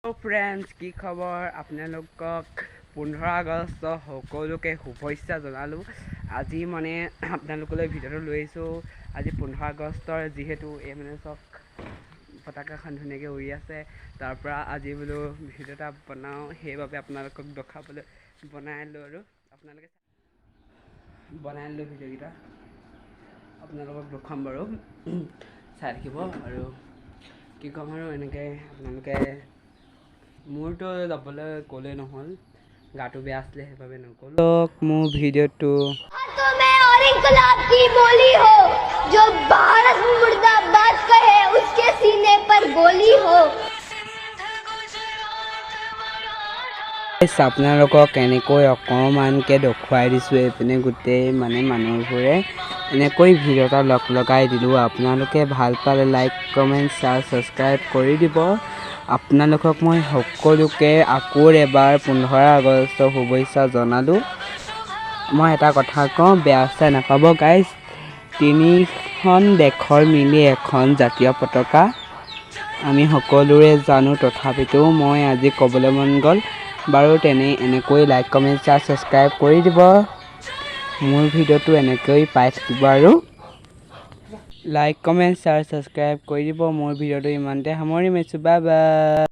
Friends কি খবৰ আপোনালোকক 15 আগষ্ট সকলোকে শুভেচ্ছা জনালোঁ। আজি মানে আপোনালোকলৈ ভিডিঅ'টো লৈ আহিছোঁ। আজি 15 আগষ্টৰ যিহেতু এই মানে চক পতাকাখন ধুনীয়াকৈ উৰি আছে, তাৰ পৰা আজি বোলো ভিডিঅ' এটা বনাওঁ, সেইবাবে আপোনালোকক দেখাবলৈ বনাই আনিলোঁ। আৰু আপোনালোকে বনাই আনিলোঁ ভিডিঅ'কেইটা আপোনালোকক দেখাম বাৰু, চাই থাকিব। আৰু কি ক'ম আৰু এনেকৈ আপোনালোকে মোৰতো যাবলৈ ক'লেই নহ'ল, গাটো বেয়া আছিলে সেইবাবে নগ'লো। মোৰ ভিডিঅ'টো और इंकलाब की बोली हो, जो भारत मुर्दाबाद कहे उसके सीने पर गोली हो। আপোনালোকক এনেকৈ অকণমানকৈ দেখুৱাই দিছোঁ। এইপিনে গোটেই মানে মানুহবোৰে এনেকৈ ভিডিঅ' এটা লগাই দিলোঁ। আপোনালোকে ভাল পালে লাইক কমেণ্ট শ্বেয়াৰ ছাবস্ক্ৰাইব কৰি দিব। আপোনালোকক মই সকলোকে আকৌ এবাৰ 15 আগষ্টৰ শুভেচ্ছা জনালোঁ। মই এটা কথা কওঁ, বেয়া চেয়া নাপাব গাইজ, তিনিখন দেশৰ মিলি এখন জাতীয় পতাকা আমি সকলোৰে জানো, তথাপিতো মই আজি ক'বলৈ মন গ'ল বাৰু। এনেকৈ লাইক কমেণ্ট শ্বেয়াৰ ছাবস্ক্ৰাইব কৰি দিব। মোৰ ভিডিঅ'টো এনেকৈ পাই থাকিব আৰু লাইক কমেণ্ট শ্বেয়াৰ ছাবস্ক্ৰাইব কৰি দিব। মোৰ ভিডিঅ'টো ইমানতে সামৰি মাৰিছোঁ। Bye bye.